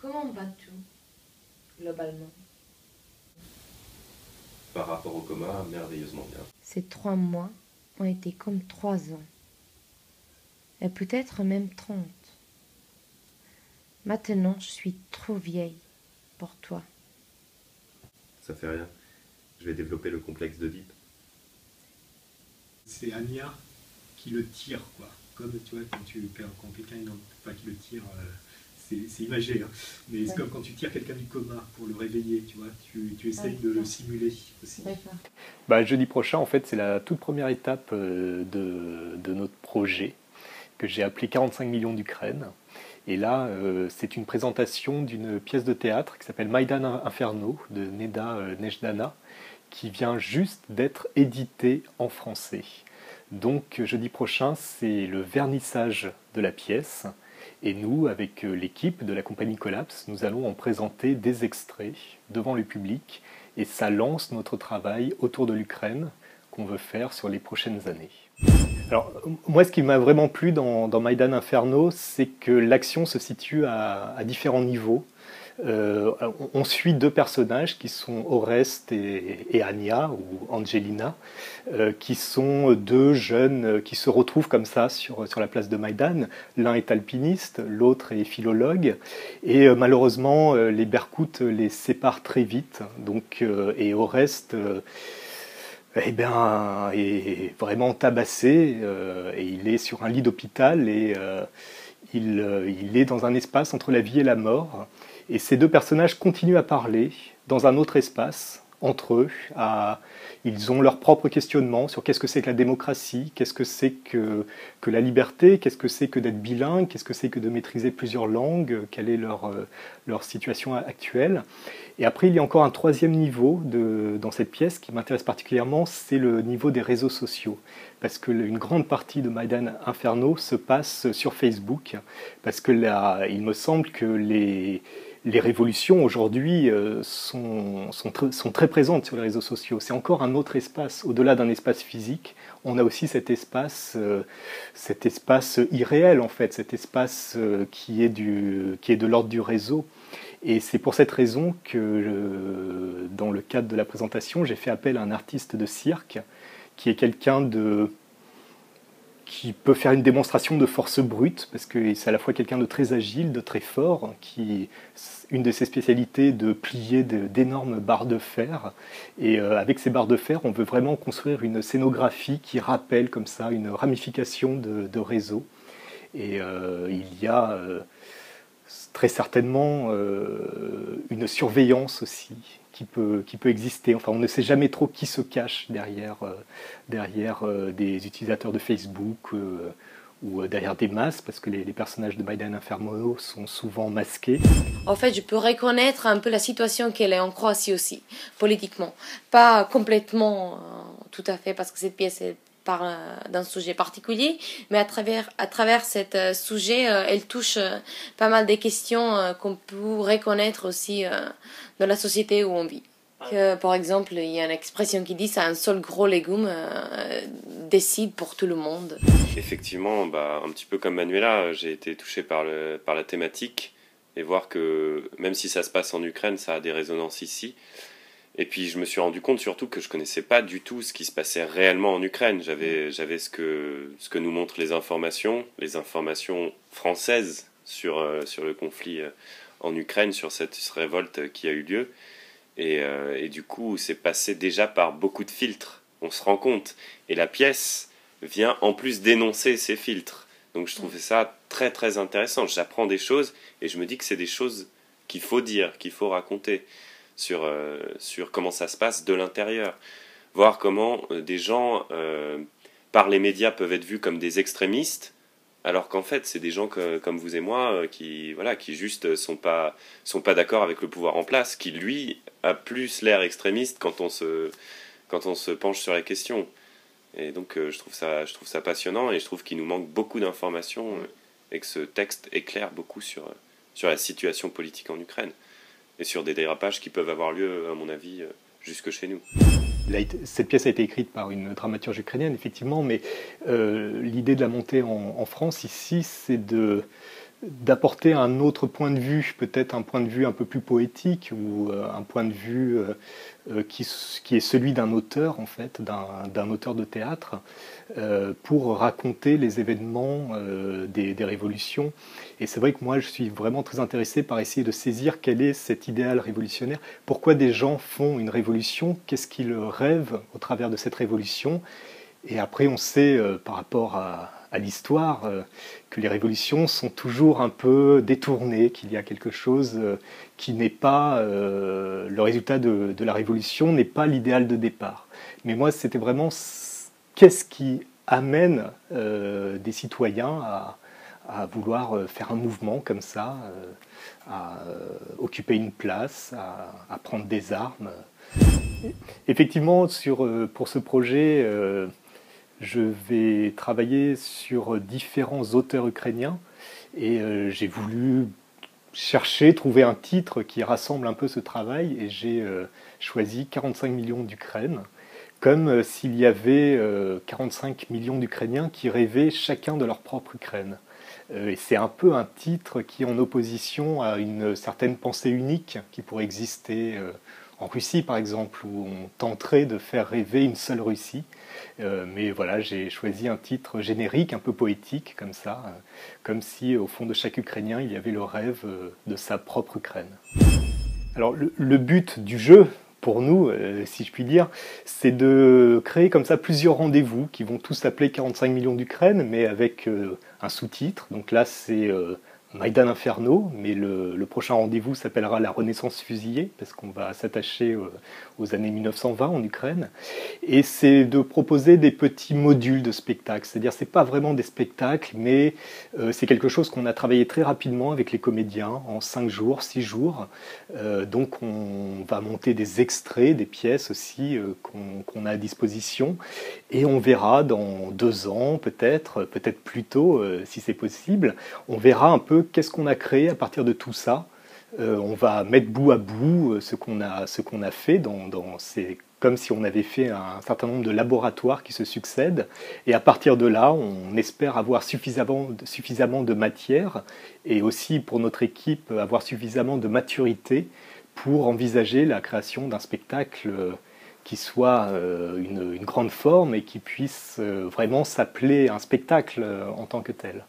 Comment vas-tu, globalement? Par rapport au coma, merveilleusement bien. Ces 3 mois ont été comme 3 ans. Et peut-être même 30. Maintenant, je suis trop vieille pour toi. Ça fait rien. Je vais développer le complexe d'Oedipe. C'est Anya qui le tire, quoi. Comme tu vois, quand quelqu'un qui le tire, c'est imagé, hein. Mais c'est comme quand tu tires quelqu'un du coma pour le réveiller, tu vois, tu essayes de le simuler aussi. Jeudi prochain, en fait, c'est la toute première étape de notre projet que j'ai appelé 45 millions d'Ukraine. Et là, c'est une présentation d'une pièce de théâtre qui s'appelle Maïdan Inferno de Neda Nejdana, qui vient juste d'être éditée en français. Donc jeudi prochain, c'est le vernissage de la pièce. Et nous, avec l'équipe de la compagnie Collapse, nous allons en présenter des extraits devant le public. Et ça lance notre travail autour de l'Ukraine qu'on veut faire sur les prochaines années. Alors, moi, ce qui m'a vraiment plu dans Maïdan Inferno, c'est que l'action se situe à différents niveaux. On suit 2 personnages qui sont Oreste et Anya, ou Angelina, qui sont 2 jeunes qui se retrouvent comme ça sur la place de Maïdan. L'un est alpiniste, l'autre est philologue, et malheureusement, les Berkoutes les séparent très vite. Donc, et Oreste est vraiment tabassé, et il est sur un lit d'hôpital, et il est dans un espace entre la vie et la mort. Et ces 2 personnages continuent à parler dans un autre espace, entre eux. Ils ont leur propre questionnement sur qu'est-ce que c'est que la démocratie, qu'est-ce que c'est que la liberté, qu'est-ce que c'est que d'être bilingue, qu'est-ce que c'est que de maîtriser plusieurs langues, quelle est leur situation actuelle. Et après, il y a encore un 3e niveau dans cette pièce qui m'intéresse particulièrement, c'est le niveau des réseaux sociaux. Parce qu'une grande partie de Maïdan Inferno se passe sur Facebook, parce que là, il me semble que les révolutions aujourd'hui sont très présentes sur les réseaux sociaux. C'est encore un autre espace. Au-delà d'un espace physique, on a aussi cet espace irréel, en fait, cet espace qui est de l'ordre du réseau. Et c'est pour cette raison que, dans le cadre de la présentation, j'ai fait appel à un artiste de cirque, qui est quelqu'un qui peut faire une démonstration de force brute, parce que c'est à la fois quelqu'un de très agile, de très fort, une de ses spécialités de plier d'énormes barres de fer. Et avec ces barres de fer, on veut vraiment construire une scénographie qui rappelle comme ça une ramification de réseau. Et il y a très certainement une surveillance aussi qui peut exister. Enfin, on ne sait jamais trop qui se cache derrière des utilisateurs de Facebook ou derrière des masques, parce que les personnages de Maïdan Inferno sont souvent masqués. En fait, je peux reconnaître un peu la situation qu'elle est en Croatie aussi, politiquement. Pas complètement, tout à fait, parce que cette pièce parle d'un sujet particulier, mais à travers ce sujet, elle touche pas mal des questions qu'on peut reconnaître aussi dans la société où on vit. Par exemple, il y a une expression qui dit « un seul gros légume décide pour tout le monde ». Effectivement, un petit peu comme Manuela, j'ai été touché par la thématique, et voir que même si ça se passe en Ukraine, ça a des résonances ici. Et puis je me suis rendu compte surtout que je connaissais pas du tout ce qui se passait réellement en Ukraine. J'avais ce que nous montrent les informations françaises sur le conflit en Ukraine, sur cette révolte qui a eu lieu. Et du coup, c'est passé déjà par beaucoup de filtres. On se rend compte. Et la pièce vient en plus dénoncer ces filtres. Donc je trouvais ça très très intéressant. J'apprends des choses et je me dis que c'est des choses qu'il faut dire, qu'il faut raconter. Sur comment ça se passe de l'intérieur, voir comment des gens par les médias peuvent être vus comme des extrémistes, alors qu'en fait c'est des gens comme vous et moi qui juste sont pas d'accord avec le pouvoir en place, qui lui a plus l'air extrémiste quand on se penche sur la question. Et donc je trouve ça passionnant, et je trouve qu'il nous manque beaucoup d'informations et que ce texte éclaire beaucoup sur la situation politique en Ukraine. Et sur des dérapages qui peuvent avoir lieu, à mon avis, jusque chez nous. Cette pièce a été écrite par une dramaturge ukrainienne, effectivement, mais l'idée de la montée en France, ici, c'est de d'apporter un autre point de vue, peut-être un point de vue un peu plus poétique, ou un point de vue qui est celui d'un auteur, en fait, d'un auteur de théâtre, pour raconter les événements des révolutions. Et c'est vrai que moi, je suis vraiment très intéressé par essayer de saisir quel est cet idéal révolutionnaire, pourquoi des gens font une révolution, qu'est-ce qu'ils rêvent au travers de cette révolution. Et après, on sait, par rapport à l'histoire, que les révolutions sont toujours un peu détournées, qu'il y a quelque chose qui n'est pas... le résultat de la révolution n'est pas l'idéal de départ. Mais moi, c'était vraiment qu'est-ce qui amène des citoyens à vouloir faire un mouvement comme ça, à occuper une place, à prendre des armes. Effectivement, pour ce projet... je vais travailler sur différents auteurs ukrainiens et j'ai voulu trouver un titre qui rassemble un peu ce travail et j'ai choisi 45 millions d'Ukraine, comme s'il y avait 45 millions d'Ukrainiens qui rêvaient chacun de leur propre Ukraine. Et c'est un peu un titre qui est en opposition à une certaine pensée unique qui pourrait exister en Russie, par exemple, où on tenterait de faire rêver une seule Russie. Mais voilà, j'ai choisi un titre générique, un peu poétique, comme ça, comme si au fond de chaque Ukrainien, il y avait le rêve de sa propre Ukraine. Alors, le but du jeu, pour nous, si je puis dire, c'est de créer comme ça plusieurs rendez-vous qui vont tous s'appeler 45 millions d'Ukraine, mais avec un sous-titre. Donc là, c'est Maïdan Inferno, mais le prochain rendez-vous s'appellera La Renaissance fusillée, parce qu'on va s'attacher aux années 1920 en Ukraine. Et c'est de proposer des petits modules de spectacles, c'est-à-dire c'est pas vraiment des spectacles, mais c'est quelque chose qu'on a travaillé très rapidement avec les comédiens, en 5 jours, 6 jours. Donc on va monter des extraits, des pièces aussi qu'on a à disposition, et on verra dans 2 ans, peut-être plus tôt, si c'est possible, on verra un peu qu'est-ce qu'on a créé à partir de tout ça. On va mettre bout à bout ce qu'on a fait. C'est comme si on avait fait un certain nombre de laboratoires qui se succèdent. Et à partir de là, on espère avoir suffisamment de matière et aussi pour notre équipe avoir suffisamment de maturité pour envisager la création d'un spectacle qui soit une grande forme et qui puisse vraiment s'appeler un spectacle en tant que tel.